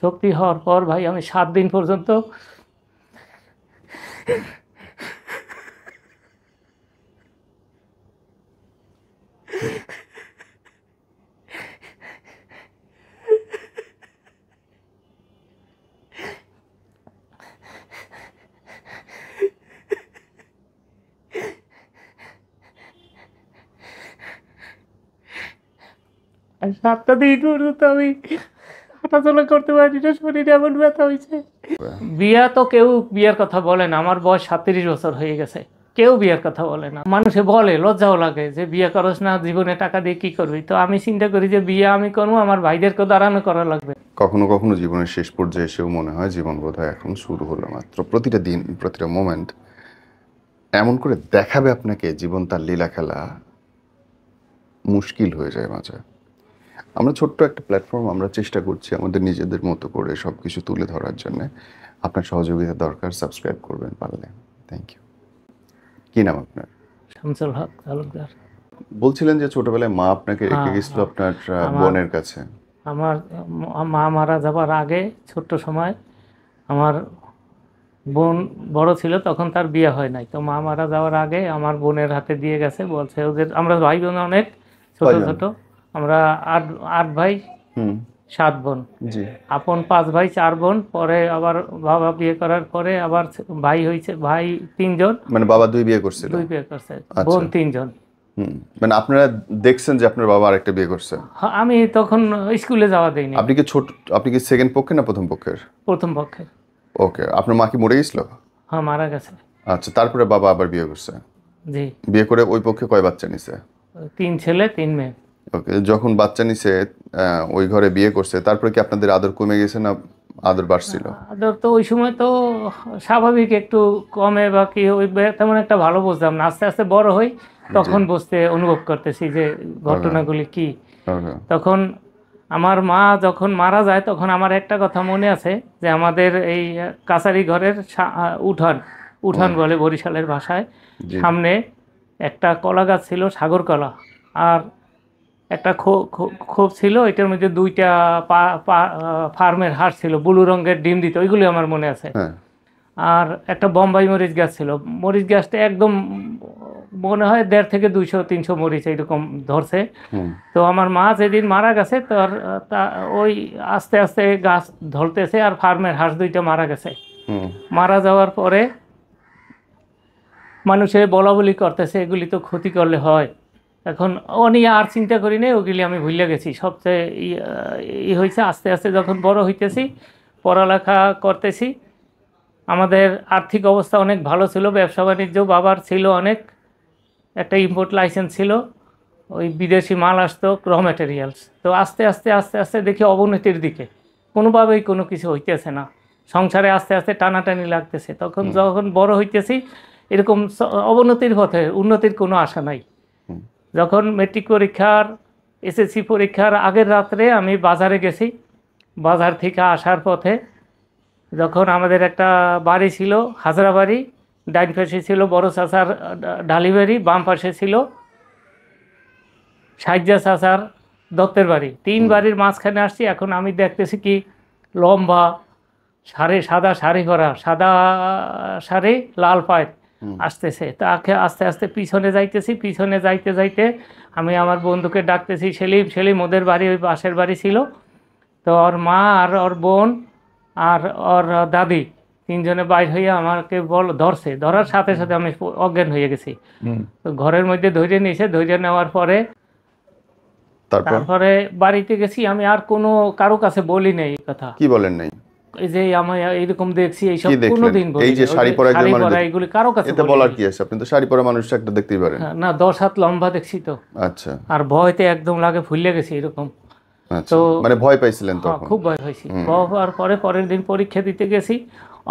শক্তি হওয়ার পর ভাই আমি 7 দিন পর্যন্ত আর 7টা দিন পর্যন্ত আমি হাঁটাচলা করতে পারি না, শরীরে এমন ব্যথা হয়েছে। বিয়া তো কেউ বিয়ের কথা বলে না, আমার বয়স 37 বছর হয়ে গেছে, কেউ বিয়ের কথা বলে না। মানুষে বলে, লজ্জাও লাগে যে বিয়ে করস না, জীবনে টাকা দিয়ে কি করবি। তো আমি চিন্তা করি যে বিয়ে আমি করবো, আমার ভাইদেরকে দাঁড়ানো করা লাগবে। কখনো কখনো জীবনের শেষ পর্যায়ে এসেও মনে হয় জীবন বোধহয় এখন শুরু হলো মাত্র। প্রতিটা দিন, প্রতিটা মোমেন্ট এমন করে দেখাবে আপনাকে জীবন তার লীলা খেলা মুশকিল হয়ে যায় মাঝে। আমরা ছোট্ট একটা প্ল্যাটফর্ম, আমরা চেষ্টা করছি আমাদের নিজেদের মতো করে সব কিছু তুলে ধরার জন্য। আপনার সহযোগিতা দরকার, সাবস্ক্রাইব করবেন পারলে। Thank you. কি নাম আপনার? শামসুল হক তালুকদার। বলছিলেন যে ছোটবেলায় মা আপনাকে রেখে গেছিল আপনার বোনের কাছে। আমার মা মারা যাবার আগে ছোট্ট সময় আমার বোন বড় ছিল, তখন তার বিয়ে হয় নাই। তো মা মারা যাওয়ার আগে আমার বোনের হাতে দিয়ে গেছে, বলছে ওদের, আমরা ভাই বোন অনেক ছোট ছোট, আমরা 8 ভাই 7 বোন, আপন 5 ভাই 4 বোন। পরে আবার বাবা বিয়ে করার পরে আবার ভাই হয়েছে, ভাই 3 জন। মানে বাবা 2 বিয়ে করছিল? 2 বিয়ে করছে, বোন 3 জন। মানে আপনারা দেখছেন যে আপনার বাবা আরেকটা বিয়ে করছে? আমি তখন স্কুলে যাওয়া দেইনি। আপনি কি সেকেন্ড পক্ষে না প্রথম পক্ষের? প্রথম পক্ষের। ওকে, আপনার মা কি মরে গেছিল? হ্যাঁ, মারা গেছে। আচ্ছা, তারপরে বাবা আবার বিয়ে করছে? জি। বিয়ে করে ওই পক্ষে কয় বাচ্চা নিছে? 3 ছেলে 3 মেয়ে। ওকে, যখন বাচ্চা নিছে ওই ঘরে বিয়ে করছে, তারপরে কি আপনাদের আদর কমে গেছে না আদর বাড়ছিল? আদর তো ওই সময় তো স্বাভাবিক, একটু কমে বা কি, ওই তেমন একটা ভালো বুঝতাম না। আস্তে আস্তে বড় হই, তখন বুঝতে অনুভব করতেছি যে ঘটনাগুলি কি। তখন আমার মা যখন মারা যায়, তখন আমার একটা কথা মনে আছে যে আমাদের এই কাছারি ঘরের উঠান বলে বরিশালের ভাষায়, সামনে একটা কলা গাছ ছিল, সাগর কলা, আর একটা খোপ ছিল, এটার মধ্যে 2টা ফার্মের হাঁস ছিল, ব্লু রঙের ডিম দিত, ওইগুলি আমার মনে আছে। আর একটা বোম্বাই মরিচ গাছ ছিল, মরিচ গাছটা একদম মনে হয় 150 থেকে 200-300 মরিচ এইরকম ধরছে। তো আমার মা যেদিন মারা গেছে, ওই আস্তে আস্তে গাছ ধরতেছে, আর ফার্মের হাঁস 2টা মারা গেছে। মারা যাওয়ার পরে মানুষে বলা বলি করতেছে এগুলি তো ক্ষতি করলে হয়। এখন ও নিয়ে আর চিন্তা করি না, ওগুলি আমি ভুলে গেছি। সবচেয়ে হয়েছে আস্তে আস্তে যখন বড় হইতেছি, পড়ালেখা করতেছি, আমাদের আর্থিক অবস্থা অনেক ভালো ছিল, ব্যবসা বাণিজ্য বাবার ছিল অনেক, একটা ইম্পোর্ট লাইসেন্স ছিল, ওই বিদেশি মাল আসতো, র ম্যাটেরিয়ালস। তো আস্তে আস্তে আস্তে আস্তে দেখি অবনতির দিকে, কোনোভাবেই কোনো কিছু হইতেছে না, সংসারে আস্তে আস্তে টানাটানি লাগতেছে। তখন যখন বড় হইতেছি, এরকম অবনতির পথে, উন্নতির কোনো আশা নাই। যখন মেট্রিক পরীক্ষার, এসএসসি পরীক্ষার আগের রাত্রে আমি বাজারে গেছি, বাজার থেকে আসার পথে যখন আমাদের একটা বাড়ি ছিল, হাজরা বাড়ি, ডাইন পাশে ছিল বড় চাচার ডালি বাড়ি, বাম পাশে ছিল সাইজা চাচার দত্তের বাড়ি, 3 বাড়ির মাঝখানে আসছি। এখন আমি দেখতেছি কি লম্বা শাড়ি, সাদা শাড়ি পরা, সাদা শাড়ি, লাল পায়ের আসতেছে। তাকে আস্তে আস্তে পিছনে যাইতেছি, পিছনে যাইতে যাইতে আমি আমার বন্ধুকে ডাকতেছি, সেলিম ওদের বাড়ি ওই পাশের বাড়ি ছিল। তো ওর মা আর ওর বোন আর ওর দাদি 3 জনে বাইর হইয়া আমাকে ধরছে, ধরার সাথে সাথে আমি অজ্ঞান হয়ে গেছি। তো ঘরের মধ্যে ধরে নিয়েছে, ধরে নেওয়ার পরে তারপরে বাড়িতে গেছি। আমি আর কোনো কারো কাছে বলি নাই এই কথা। কি বলেন নাই? এই যে আমি এরকম দেখছি, এইসব কোনোদিন বলি। এই যে শাড়ি পরা এগুলি কারো কাছে এটা বলার কি আছে? আপনি তো শাড়ি পরা মানুষ একটা দেখতেই পারেন না, 10 হাত লম্বা দেখছি তো। আচ্ছা। আর ভয়তে একদম লাগে ফুলে গেছি এরকম। তো মানে ভয় পাইছিলেন তখন? খুব ভয় হয়েছি। ভয় হওয়ার পরে পরের দিন পরীক্ষা দিতে গেছি,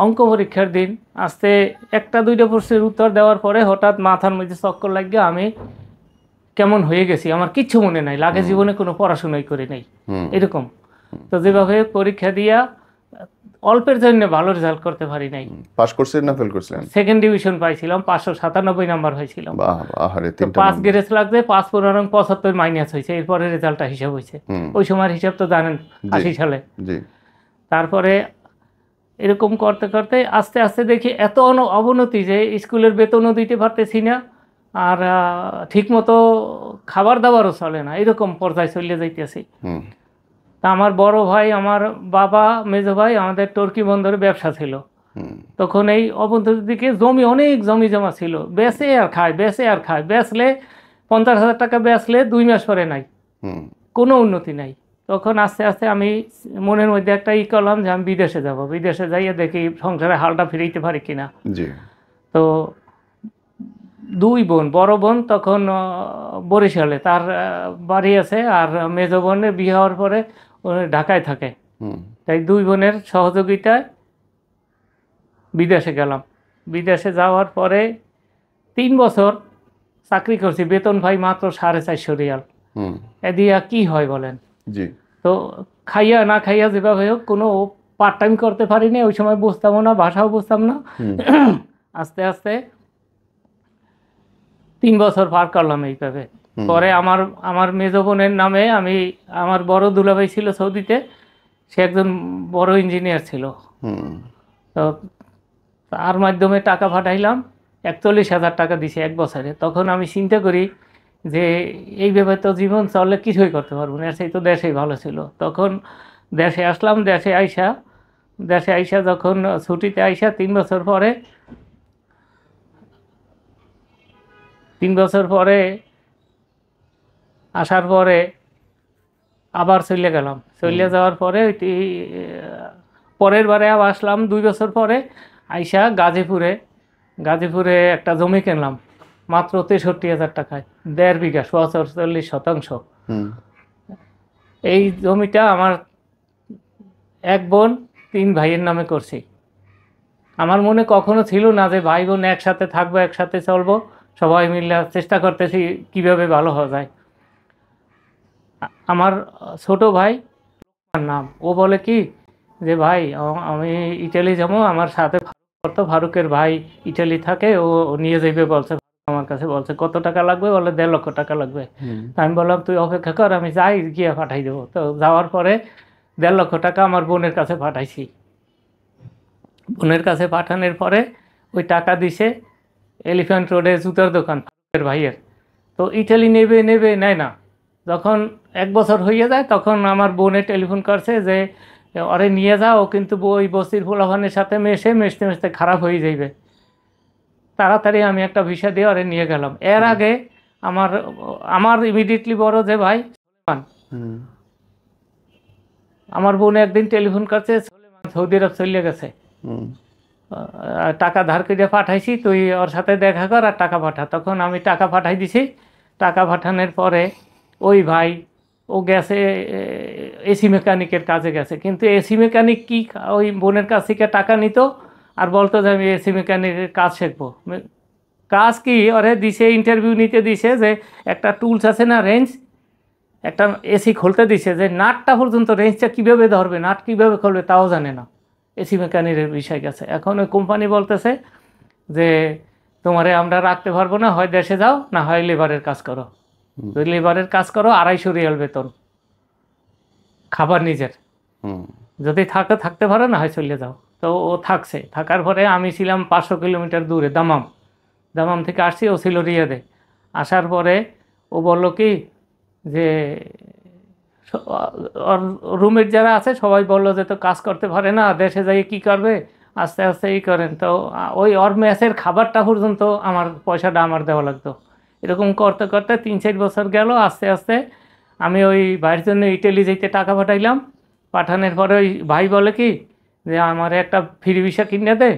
অঙ্ক পরীক্ষার দিন। আস্তে 1-2টা প্রশ্নের উত্তর দেওয়ার পরে হঠাৎ মাথার মধ্যে চক্কর লাগিয়ে আমি কেমন হয়ে গেছি, আমার কিচ্ছু মনে নাই, লাগে জীবনে কোনো পড়াশোনাই করি নাই এরকম। তো যেভাবে পরীক্ষা দিয়া অল্পের জন্য ভালো রেজাল্ট করতে পারি নাই। পাস করছিলেন না ফেল করছিলেন? সেকেন্ড ডিভিশন পাইছিলাম, 597 নাম্বার হয়েছিলাম। আহারে, 5 গ্রেড লাগছে, 5-15-75 মাইনাস হয়েছে, এরপরে রেজাল্টটা হিসাব হয়েছে। ওই সময়ের হিসাব তো জানেন, 80 সালে। জি। তারপরে এরকম করতে করতে আস্তে আস্তে দেখি এত অবনতি যে স্কুলের বেতনও দিতে পারতেছি না, আর ঠিকমতো খাবার দাবারও চলে না, এরকম পর্যায়ে চলে যাইতেছি। তা আমার বড় ভাই, আমার বাবা, মেজো ভাই, আমাদের টর্কি বন্দরে ব্যবসা ছিল। তখন এই অবনতির দিকে জমি, অনেক জমি জমা ছিল, বেচে আর খায়, বেচে আর খায়, বেচলে 50,000 টাকা বেচলে 2 মাস পরে নাই, কোনো উন্নতি নাই। তখন আস্তে আস্তে আমি মনের মধ্যে একটা করলাম যে আমি বিদেশে যাব, বিদেশে যাইয়ে দেখি সংসারে হালটা ফিরাইতে পারি কিনা। তো 2 বোন, বড় বোন তখন বরিশালে তার বাড়ি আছে, আর মেজো বোনের বিয়ে হওয়ার পরে ঢাকায় থাকে। তাই 2 বোনের সহযোগিতায় বিদেশে গেলাম। বিদেশে যাওয়ার পরে 3 বছর চাকরি করছি, বেতন ভাই মাত্র 450 রিয়াল। এদিয়া কি হয় বলেন? তো খাইয়া না খাইয়া যেভাবে হোক কোনো পার্ট টাইম করতে পারিনি, ওই সময় বুঝতামও না, ভাষাও বুঝতাম না। আস্তে আস্তে 3 বছর পার করলাম এইভাবে। পরে আমার মেজো বোনের নামে আমি, আমার বড় দুলাভাই ছিল সৌদিতে, সে একজন বড় ইঞ্জিনিয়ার ছিল, তো তার মাধ্যমে টাকা পাঠাইলাম। 41,000 টাকা দিছে 1 বছরে। তখন আমি চিন্তা করি যে এইভাবে তো জীবন চললে কিছুই করতে পারবো না, সেই তো দেশেই ভালো ছিল। তখন দেশে আসলাম। দেশে আইসা যখন ছুটিতে আইসা 3 বছর পরে আসার পরে আবার চলে গেলাম। চলে যাওয়ার পরে পরের বারে আবার আসলাম 2 বছর পরে। আইসা গাজীপুরে একটা জমি কিনলাম মাত্র 63,000 টাকায়, 1.5 বিঘা, 47 শতাংশ। এই জমিটা আমার 1 বোন 3 ভাইয়ের নামে করছি। আমার মনে কখনো ছিল না যে ভাই বোন একসাথে থাকবো, একসাথে চলবো, সবাই মিলে চেষ্টা করতেছি কিভাবে ভালো হওয়া যায়। আমার ছোট ভাই নাম, ও বলে কি যে ভাই আমি ইটালি যাবো, আমার সাথে ফারুকের ভাই ইটালি থাকে, ও নিয়ে যাইবে বলছে। আমার কাছে বলছে কত টাকা লাগবে, বলে 1.5 লক্ষ টাকা লাগবে। আমি বললাম তুই অপেক্ষা কর, আমি যাই গিয়ে পাঠাই দেবো। তো যাওয়ার পরে 1.5 লক্ষ টাকা আমার বোনের কাছে পাঠাইছি। বোনের কাছে পাঠানোর পরে ওই টাকা দিছে এলিফ্যান্ট রোডে জুতার দোকান ফারুকের ভাইয়ের। তো ইটালি নেয় না। যখন 1 বছর হয়ে যায় তখন আমার বোনে টেলিফোন করছে যে ওরে নিয়ে যাও, কিন্তু ওই বস্তির পোলাভানের সাথে মিশতে খারাপ হয়ে যাইবে, তাড়াতাড়ি। আমি একটা ভিসা দিয়ে ওরে নিয়ে গেলাম। এর আগে আমার ইমিডিয়েটলি বড় যে ভাই সুলেমান, আমার বোন একদিন টেলিফোন করছে সুলেমান সৌদি আরব চলে গেছে, টাকা ধার করে পাঠাইছি, তুই ওর সাথে দেখা কর আর টাকা পাঠা। তখন আমি টাকা পাঠাই দিছি। টাকা পাঠানোর পরে ওই ভাই ও গেছে এসি মেকানিকের কাজে গেছে, কিন্তু এসি মেকানিক কি ওই বোনের কাছ থেকে টাকা নিত আর বলতো যে আমি এসি মেকানিকের কাজ শিখবো। কাজ কি ওরে দিছে, ইন্টারভিউ নিতে দিছে যে একটা টুলস আছে না, রেঞ্জ, একটা এসি খুলতে দিছে, যে নাটটা পর্যন্ত রেঞ্জটা কীভাবে ধরবে, নাট কীভাবে খুলবে তাও জানে না, এসি মেকানিকের বিষয় গেছে। এখন ওই কোম্পানি বলতেছে যে তোমারে আমরা রাখতে পারবো না, হয় দেশে যাও, না হয় লেবারের কাজ করো। যদি লেবারের কাজ করো 250 রিয়াল বেতন, খাবার নিজের, যদি থাকতে পারো, না হয় চলে যাও। তো ও থাকছে। থাকার পরে আমি ছিলাম 500 কিলোমিটার দূরে দামাম থেকে আসছি, ও ছিল রিয়াদে। আসার পরে ও বলল কি যে রুমের যারা আছে সবাই বললো যে তো কাজ করতে পারে না, দেশে যাই কি করবে, আস্তে আস্তে করেন। তো ওই ওর মেসের খাবারটা পর্যন্ত আমার পয়সাটা আমার দেওয়া লাগতো। এরকম করতে করতে 3-4 বছর গেল। আস্তে আস্তে আমি ওই ভাইয়ের জন্য ইটালি যেতে টাকা পাঠাইলাম। পাঠানোর পরে ওই ভাই বলে কি যে আমার একটা ফ্রি ভিসা কিনে দে,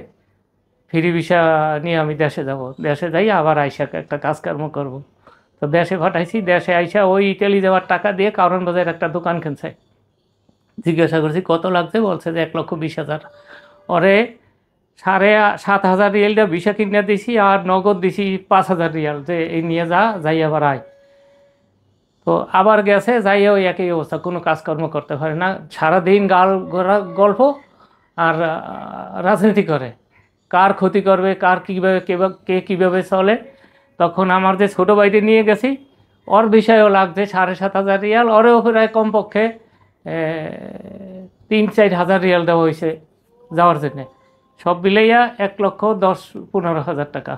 ফ্রি ভিসা নিয়ে আমি দেশে যাব, দেশে যাই আবার আইসা একটা কাজকর্ম করব। তো দেশে পাঠাইছি। দেশে আইসা ওই ইটালি যাওয়ার টাকা দিয়ে কারণ বাজার একটা দোকান কিনছে। জিজ্ঞাসা করছি কত লাগছে, বলছে যে 1,20,000। ওরে 7,500 রিয়ালটা ভিসা কিনে দিছি, আর নগদ দিছি 5,000 রিয়াল, যে এই নিয়ে যাই আবার আয়। তো আবার গেছে, যাইয়া ওই একই অবস্থা, কোনো কাজকর্ম করতে পারে না, সারাদিন গল্প আর রাজনীতি করে, কার ক্ষতি করবে, কার কীভাবে কে কীভাবে চলে। তখন আমার যে ছোটো ভাইটি নিয়ে গেছি, ওর বিষয়েও লাগছে 7,500 রিয়াল, ওরেও প্রায় কমপক্ষে 3-4 হাজার রিয়াল দেওয়া হয়েছে যাওয়ার জন্যে, সব মিলাইয়া 1,10-15,000 টাকা।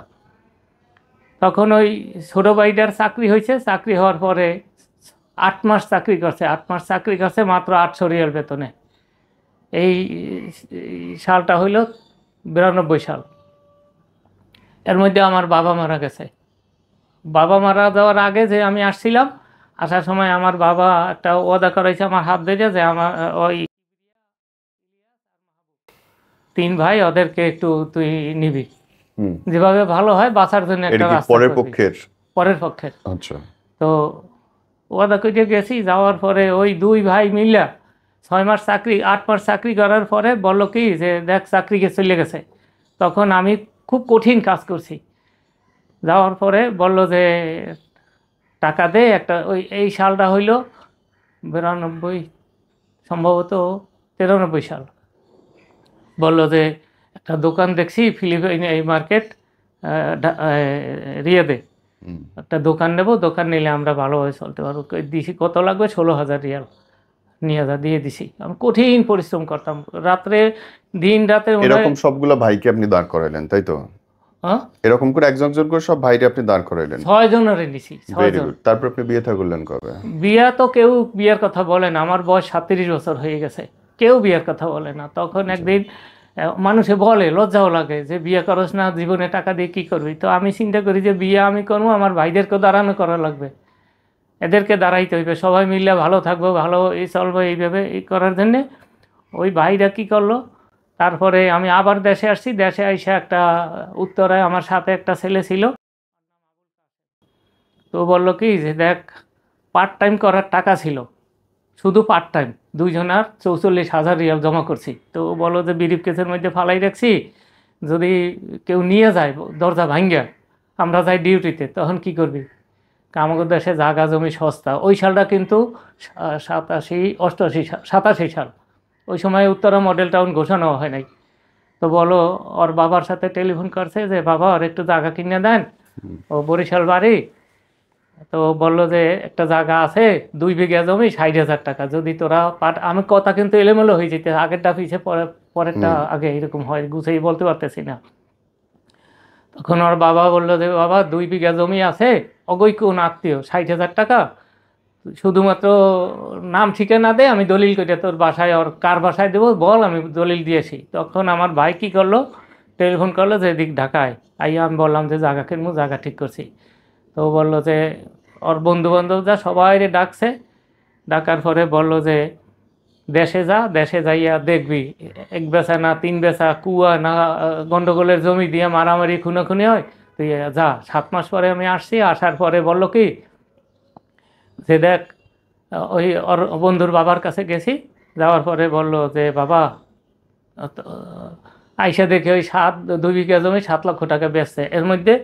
তখন ওই ছোটো ভাইটার চাকরি হয়েছে, চাকরি হওয়ার পরে 8 মাস চাকরি করছে, 8 মাস চাকরি করছে মাত্র 800 রিয়াল বেতনে। এই সালটা হইল 92 সাল। এর মধ্যে আমার বাবা মারা গেছে। বাবা মারা যাওয়ার আগে যে আমি আসছিলাম, আসার সময় আমার বাবা একটা ওয়াদা করাইছে আমার হাত ধরে যে আমার ওই 3 ভাই ওদেরকে একটু তুই নিবি, যেভাবে ভালো হয় বাঁচার জন্য একটা রাস্তা পরের পক্ষের। আচ্ছা। তো ওয়াদা করে গেছি, যাওয়ার পরে ওই 2 ভাই মিলা 6 মাস চাকরি 8 মাস চাকরি করার পরে বলল কি যে দেখ চাকরি চলে গেছে। তখন আমি খুব কঠিন কাজ করছি, যাওয়ার পরে বলল যে টাকা দে একটা। এই সালটা হইল 92, সম্ভবত 93 সাল। বলল যে একটা দোকান দেখছি ফিলিপাইন এই মার্কেট রিয়াদে, একটা দোকান নেব, দোকান নিলে আমরা ভালোভাবে চলতে পারবো। দিছি কত লাগবে, 16,000 রিয়াল নিয়ে দিয়ে দিছি। আমি কঠিন পরিশ্রম করতাম, রাত্রে দিন রাতে। এরকম সবগুলো ভাইকে আপনি দাঁড় করাইলেন তাই তো? এরকম করে একজন করে সব ভাইরে আপনি দাঁড় করাইলেন? 6 জনের নিছি, 6 জন। তারপর আপনি বিয়ে থা করলেন কবে? বিয়া তো কেউ বিয়ের কথা বলে না, আমার বয়স 37 বছর হয়ে গেছে, কেউ বিয়ের কথা বলে না। তখন একদিন মানুষে বলে, লজ্জাও লাগে যে বিয়ে করস না, জীবনে টাকা দিয়ে কী করবি। তো আমি চিন্তা করি যে বিয়ে আমি করবো, আমার ভাইদেরকেও দাঁড়ানো করা লাগবে, এদেরকে দাঁড়াইতে হইবে, সবাই মিলে ভালো থাকবো, ভালো এই চলবো, এইভাবে এই করার জন্যে। ওই ভাইরা কী করলো, তারপরে আমি আবার দেশে আসছি। দেশে আইসা একটা উত্তরায় আমার সাথে একটা ছেলে ছিল, তো বললো কি যে দেখ পার্ট টাইম করার টাকা ছিল, শুধু পার্ট টাইম, 2 জনার 44,000 রিয়াল জমা করছি। তো বলো যে বিরিফ কেসের মধ্যে ফালাই রাখছি, যদি কেউ নিয়ে যায় দরজা ভাঙ্গা, আমরা যাই ডিউটিতে, তখন কি করবি? আমাদের দেশে জায়গা জমি সস্তা। ওই সালটা কিন্তু 87 সাল। ওই সময় উত্তরা মডেল টাউন ঘোষণা হয় নাই। তো বলো ওর বাবার সাথে টেলিফোন করছে যে বাবা ওর একটু জায়গা কিনে দেন, ও বরিশাল বাড়ি। তো বললো যে একটা জায়গা আছে 2 বিঘা জমি, 60,000 টাকা, যদি তোরা আমি কথা কিন্তু এলোমেলো হয়ে যেতে, আগেরটা পিছিয়ে পরেরটা আগে, এরকম হয়, গুছিয়ে বলতে পারতেছি না। তখন ওর বাবা বললো যে বাবা 2 বিঘা জমি আছে, অগৈ কোন আত্মীয়, 60,000 টাকা, শুধুমাত্র নাম ঠিকানা দে, আমি দলিল করে তোর বাসায়, ওর কার বাসায় দেবো বল, আমি দলিল দিয়েছি। তখন আমার ভাই কী করলো, টেলিফোন করলো যে এদিক ঢাকায় আইয়া। আমি বললাম যে জায়গা কিনবো, জায়গা ঠিক করছি। তো বললো যে ওর বন্ধুবান্ধব যা সবাই ডাকছে, ডাকার পরে বললো যে দেশে যা, দেশে যাইয়া দেখবি 1 বেচা না 3 বেচা, কুয়া না গন্ডগোলের জমি দিয়ে মারামারি খুনাখুনি হয়, তুই যা। 7 মাস পরে আমি আসছি, আসার পরে বললো কি যে দেখ, ওই ওর বন্ধুর বাবার কাছে গেছি, যাওয়ার পরে বললো যে বাবা আইসা দেখে ওই 2 বিঘা জমি 7 লক্ষ টাকা বেচছে। এর মধ্যে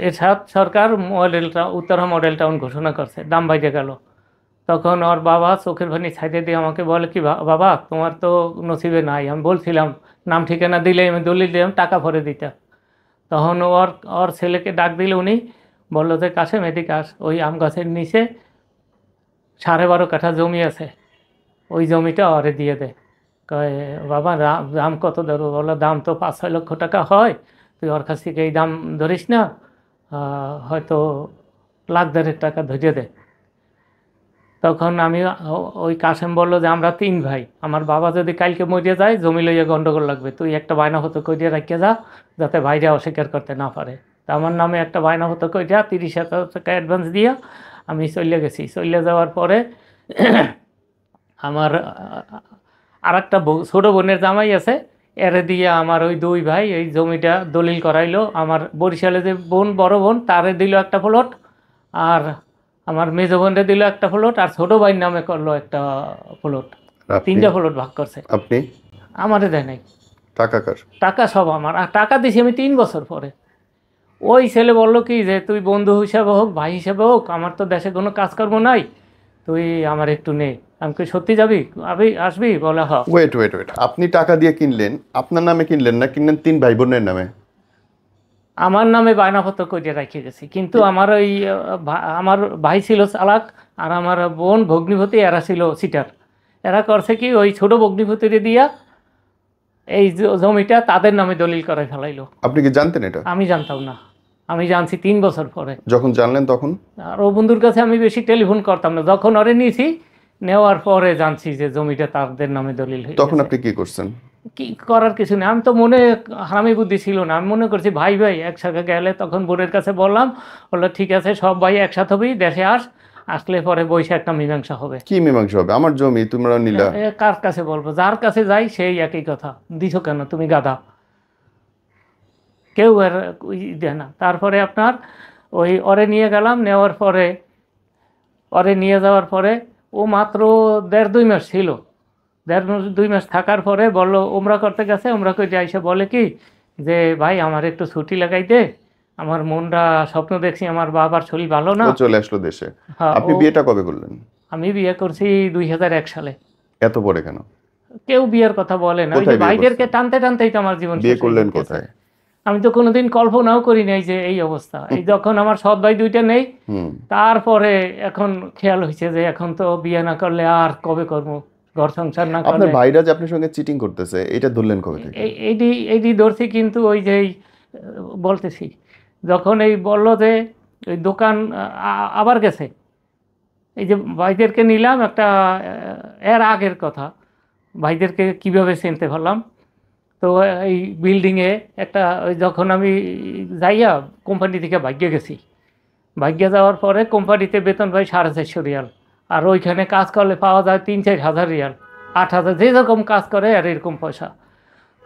এরশাদ সরকার উত্তরা মডেল টাউন ঘোষণা করছে, দাম বাইরে গেল। তখন ওর বাবা চোখের পানি ছাইতে দিয়ে আমাকে বলে কি বাবা তোমার তো নসিবে নাই, আমি বলছিলাম নাম ঠিকানা দিলে আমি দলিল দিলাম, টাকা ভরে দিতাম। তখন ওর ছেলেকে ডাক দিল, উনি বললো যে কাশেম এদিকে আস, ওই আম গাছের নিচে 12.5 কাঠা জমি আছে, ওই জমিটা ওরে দিয়ে দে। কয় বাবা দাম কত ধরো? বলো দাম তো 5-6 লক্ষ টাকা হয়, তুই ওর কাছ থেকে এই দাম ধরিস না, হয়তো 1,00,000 টাকা ধরিয়ে দে। তখন আমি ওই কাশেম বললো যে আমরা 3 ভাই, আমার বাবা যদি কালকে মরিয়ে যায় জমি লইয়া গন্ডগোল লাগবে, তুই একটা বায়নাপত্র করিয়া রাখিয়া যা, যাতে ভাইরা অস্বীকার করতে না পারে। তা আমার নামে একটা বায়নাপত্র করিয়া 30,000 টাকা অ্যাডভান্স দিয়া আমি চলে গেছি। চলে যাওয়ার পরে আমার আর একটা ছোটো বোনের জামাই আছে, এরে দিয়ে আমার ওই 2 ভাই এই জমিটা দলিল করাইলো। আমার বরিশালে যে বড় বোন তারে দিল একটা প্লট, আর আমার মেজো বোনরে দিল একটা প্লট, আর ছোটো ভাইয়ের নামে করলো একটা প্লট। 3টা প্লট ভাগ করছে। আপনি? আমারে দেয় নাই। টাকা সব আমার, আর টাকা দিছি আমি 3 বছর পরে। ওই ছেলে বললো কি যে তুই বন্ধু হিসাবে হোক, ভাই হিসাবে হোক, আমার তো দেশে কোনো কাজকর্ম নাই, তুই আমার একটু নে। আমি কি সত্যি যাবি, আসবি? বলে হ। ওয়েট, আপনি টাকা দিয়ে কিনলেন, আপনার নামে কিনলেন না, কিনলেন 3 ভাই বোনের নামে? আমার নামে বায়নাপত্র করে রেখে গেছি, কিন্তু আমার ওই আমার ভাই ছিল চালাক, আর আমার বোন ভগ্নিপতি এরা ছিল সিটার। এরা করছে কি ওই ছোট ভগ্নিপতিরে দিয়া এই জমিটা তাদের নামে দলিল করে ফেলাইলো। আপনি কি জানতেন এটা? আমি জানতাম না, আমি জানছি 3 বছর পরে। যখন জানলেন তখন? আর ও বন্ধুর কাছে আমি বেশি টেলিফোন করতাম না, যখন ওরে নিয়েছি নেওয়ার পরে জানছি যে জমিটা তাদের নামে দলিল হয়ে তখন গেছে। আপনি কি করছেন? কি করার কিছু নেই, আমি তো মনে হারামি বুদ্ধি ছিল না, আমি মনে করছি ভাই ভাই একসাথে গেলে, তখন বোনের কাছে বললাম, বললো ঠিক আছে সব ভাই একসাথে হবেই, দেশে আসলে পরে বসে একটা মীমাংসা হবে। কি মীমাংসা হবে? আমার জমি তোমরা নিলা। কার কাছে বলবো? যার কাছে যাই সেই একই কথা, দিছো কেন তুমি গাধা, কেউ আর দেয় না। তারপরে আপনার ওই ওরে নিয়ে গেলাম, নেওয়ার পরে ওরে নিয়ে যাওয়ার পরে ও মাত্র 1.5-2 মাস ছিল। 1.5-2 মাস থাকার পরে বললো উমরা করতে গেছে, উমরা করে এসে বলে কি যে ভাই আমার একটু ছুটি লাগাই দে, আমার মনটা স্বপ্ন দেখছি আমার বাবার শরীর ভালো না। ও চলে আসলো দেশে। হ্যাঁ, আপনি বিয়েটা কবে করলেন? আমি বিয়ে করছি 2001 সালে। এত পরে কেন? কেউ বিয়ের কথা বলে না, ওই যে কোথায় বিয়ে ভাইদেরকে করছেন? টানতে টানতেই তো আমার জীবন বিয়ে শেষ হয়ে করলেন যেতেছে। কোথায়? আমি তো কোনোদিন কল্পনাও করি নাই যে এই অবস্থা। এই যখন আমার সৎ ভাই 2টা নেই, তারপরে এখন খেয়াল হয়েছে যে এখন তো বিয়ে না করলে আর কবে করবো, ঘর সংসার না আপনার করলে। ভাইরা যে আপনার সঙ্গে চিটিং করতেছে এটা ধরলেন কবে থেকে? এইটি ধরছি, কিন্তু ওই যে বলতেছি যখন এই বললো যে ওই দোকান আবার গেছে, এই যে ভাইদেরকে নিলাম একটা, এর আগের কথা, ভাইদেরকে কিভাবে চিনতে পারলাম। তো এই বিল্ডিংয়ে একটা ওই যখন আমি যাইয়া কোম্পানি থেকে ভাগ্যে গেছি, ভাগ্যে যাওয়ার পরে কোম্পানিতে বেতন পাই 450 রিয়াল, আর ওইখানে কাজ করলে পাওয়া যায় 3-4 হাজার রিয়াল, 8,000, যে রকম কাজ করে আর এরকম পয়সা।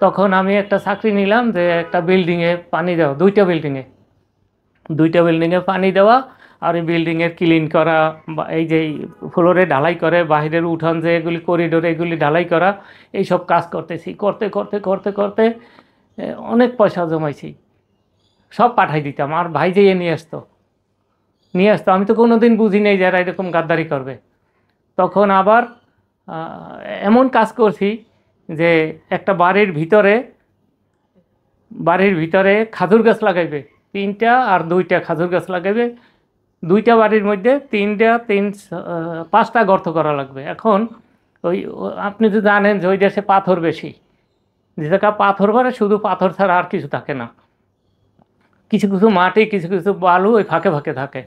তখন আমি একটা চাকরি নিলাম যে একটা বিল্ডিংয়ে পানি দেওয়া, 2টা বিল্ডিংয়ে পানি দেওয়া, আর এই বিল্ডিংয়ের ক্লিন করা, এই যে ফ্লোরে ঢালাই করে, বাইরের উঠান যে এগুলি করিডোরে এগুলি ঢালাই করা, এইসব কাজ করতেছি। করতে করতে করতে করতে অনেক পয়সা জমাইছি, সব পাঠাই দিতাম, আর ভাই যেয়ে নিয়ে আসতো। আমি তো কোনো দিন বুঝি নেই যারা এরকম গাদ্দারি করবে। তখন আবার এমন কাজ করছি যে একটা বাড়ির ভিতরে খাজুর গাছ লাগাইবে 3টা, আর 2টা খাজুর গাছ লাগাইবে। 2টা বাড়ির মধ্যে 5টা গর্ত করা লাগবে। এখন ওই আপনি তো জানেন যে ওই দেশে পাথর বেশি, যে জায়গা পাথর ভরে শুধু পাথর ছাড়া আর কিছু থাকে না, কিছু কিছু মাটি, কিছু কিছু বালু ওই ফাঁকে ফাঁকে থাকে।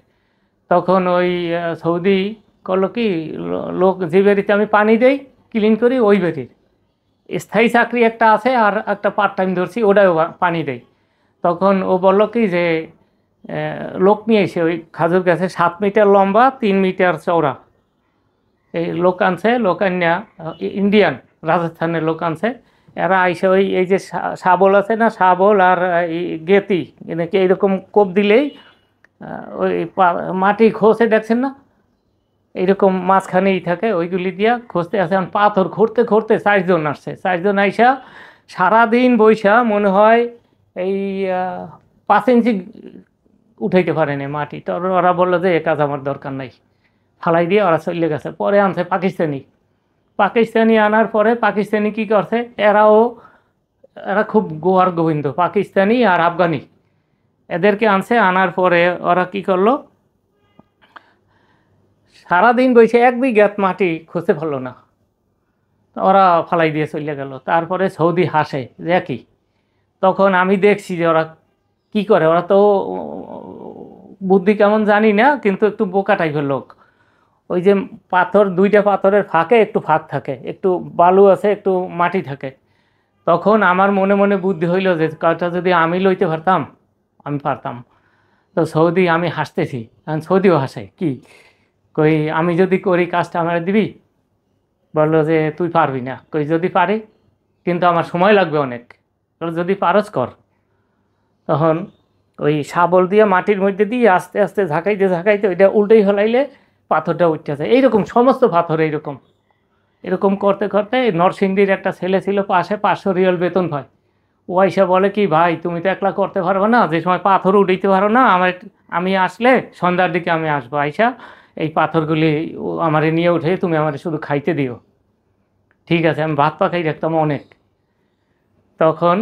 তখন ওই সৌদি করলো কি, লোক যে বাড়িতে আমি পানি দেই ক্লিন করি, ওই বাড়ির স্থায়ী চাকরি একটা আছে, আর একটা পার্ট টাইম ধরছি, ওটাও পানি দেয়। তখন ও বললো কি যে লোক নিয়ে এসে ওই খাজুর গাছে 7 মিটার লম্বা, 3 মিটার চওড়া, এই লোক আনছে, লোক আনিয়া ইন্ডিয়ান রাজস্থানের লোক আনছে। এরা আইসে ওই এই যে শাবল আছে না, শাবল আর এই গেতি, এনেকে এইরকম কোপ দিলেই ওই মাটি খোঁজে, দেখছেন না এইরকম মাঝখানেই থাকে, ওইগুলি দিয়া খুঁজতে আছে। পাথর খুঁড়তে খুঁড়তে 4 জন আসছে, 4 জন আইসা সারাদিন বৈশা মনে হয় এই 5 ইঞ্চি উঠাইতে পারেনি মাটি। তো ওরা বললো যে এ কাজ আমার দরকার নাই, ফালাই দিয়ে ওরা চলে গেছে। পরে আনছে পাকিস্তানি আনার পরে পাকিস্তানি কি করছে, এরা খুব গোয়ার গোবিন্দ, পাকিস্তানি আর আফগানি, এদেরকে আনছে। আনার পরে ওরা কি করলো, সারাদিন বসে 1 বিঘাত মাটি খুঁজতে পারলো না, ওরা ফালাই দিয়ে চলে গেল। তারপরে সৌদি হাসে যে কি। তখন আমি দেখছি যে ওরা কি করে, ওরা তো বুদ্ধি কেমন জানি না, কিন্তু একটু বোকা টাইপের লোক। ওই যে পাথর, 2টা পাথরের ফাঁকে একটু ফাঁক থাকে, একটু বালু আছে, একটু মাটি থাকে। তখন আমার মনে মনে বুদ্ধি হইল যে কাজটা যদি আমি লইতে পারতাম, আমি পারতাম। তো সৌদি, আমি হাসতেছি, কারণ সৌদিও হাসে, কি কই আমি যদি করি কাজটা আমার দিবি? বললো যে তুই পারবি না। কই যদি পারি, কিন্তু আমার সময় লাগবে অনেক। যদি পারস কর। তখন ওই শাবল দিয়ে মাটির মধ্যে দিয়ে আস্তে আস্তে ঝাঁকাইতে ওইটা উল্টেই ফেলাইলে পাথরটা উঠতে যায়। এইরকম সমস্ত পাথর এরকম করতে করতে নরসিংদীর একটা ছেলে ছিল পাশে, 500 রিয়াল বেতন পায়। ও আইসা বলে কি ভাই তুমি তো একলা করতে পারবে না, যে সময় পাথর উঠাইতে পারো না, আমি আসলে সন্ধ্যার দিকে আমি আসবো, আইসা এই পাথরগুলি আমারে নিয়ে উঠে তুমি আমার শুধু খাইতে দিও। ঠিক আছে, আমি ভাত পাকাই রাখতাম অনেক। তখন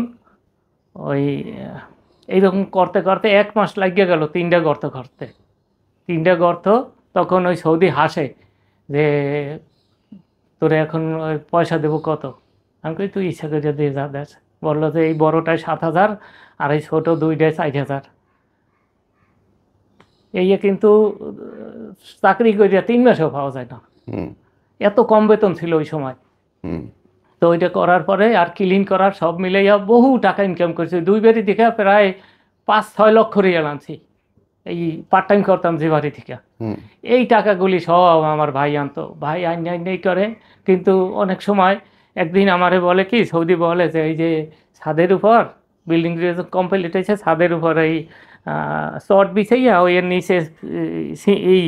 ওই এইরকম করতে করতে 1 মাস লাগিয়ে গেল 3টা গর্ত করতে, 3টা গর্ত। তখন ওই সৌদি হাসে যে তোরে এখন ওই পয়সা দেবো কত? আমি কই তুই ইচ্ছা করে দিয়ে যা দেশ। বললো যে এই বড়টায় 7,000 আর এই ছোট দুইটায় 4,000। এই কিন্তু চাকরি করিয়া 3 মাসেও পাওয়া যায় না, এত কম বেতন ছিল ওই সময়। তো ওইটা করার পরে আর ক্লিন করার সব মিলাইয়া বহু টাকা ইনকাম করছি। 2 বাড়ি থেকে প্রায় 5-6 লক্ষ রিয়াল আনছি, এই পার্ট টাইম করতাম যে বাড়ি থেকে। এই টাকাগুলি সব আমার ভাই আনতো, ভাই আইনাই করে। কিন্তু অনেক সময় একদিন আমারে বলে কি, সৌদি বলে যে এই যে ছাদের উপর বিল্ডিং কমপ্লিট হয়েছে, ছাদের উপর এই চট বিছাইয়া ওই এর নিচে এই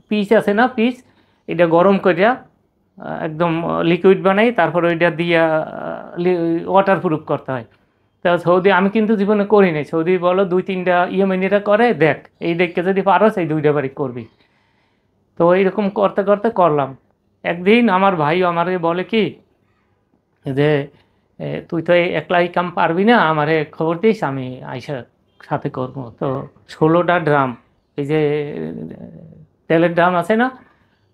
পিচ আছে না, পিচ এটা গরম করিয়া একদম লিকুইড বানাই, তারপর ওইটা দিয়া ওয়াটার প্রুফ করতে হয়। তা সৌদি আমি কিন্তু জীবনে করি নাই। সৌদি বলো 2-3টা ইয়েমেনিরা করে, দেখ এই দেখকে যদি পারো সেই 2টা বাড়ি করবি। তো এইরকম করতে করতে করলাম। একদিন আমার ভাই আমারে বলে কি যে তুই তো একলাই কাম পারবি না, আমারে খবর দিস, আমি আইসা সাথে করবো। তো 16টা ড্রাম, এই যে তেলের ড্রাম আছে না,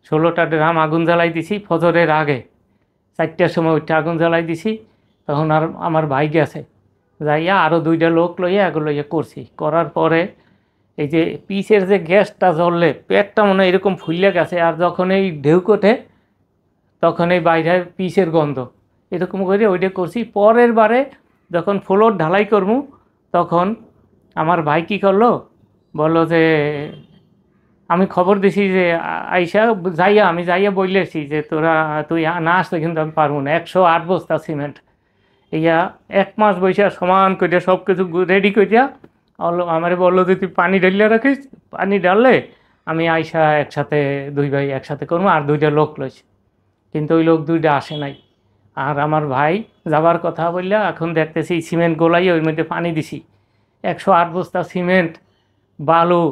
16টা ড্রাম আগুন জ্বালাই দিছি ফজরের আগে। 4টার সময় উঠে আগুন জ্বালাই দিছি। তখন আর আমার ভাই গেছে, যাইয়া আরও 2টা লোক লইয়া এগুলো লইয়া করছি। করার পরে এই যে পিচের যে গ্যাসটা জ্বললে পেটটা মনে হয় এরকম ফুললে গেছে। আর যখন এই ঢেউ কোঠে তখন এই বাইরে পিচের গন্ধ, এরকম করে ওইটা করছি। পরের বারে যখন ফ্লোর ঢালাই করবো তখন আমার ভাই কী করলো, বললো যে আমি খবর দিছি যে আইসা যাইয়া, আমি যাইয়া বললেছি যে তুই না আসলে কিন্তু আমি পারবো না। 108 বস্তা সিমেন্ট ইয়া 1 মাস বৈশা সমান করিয়া সব কিছু রেডি করিয়া আমারে বললো যে তুই পানি ঢালিয়া রাখিস, পানি ঢাললে আমি আইসা একসাথে 2 ভাই একসাথে করবো। আর 2টা লোক লইছি, কিন্তু ওই লোক 2টা আসে নাই। আর আমার ভাই যাবার কথা বললে এখন দেখতেছি সিমেন্ট গোলাইয়ে ওই মধ্যে পানি দিছি। 108 বস্তা সিমেন্ট, বালু,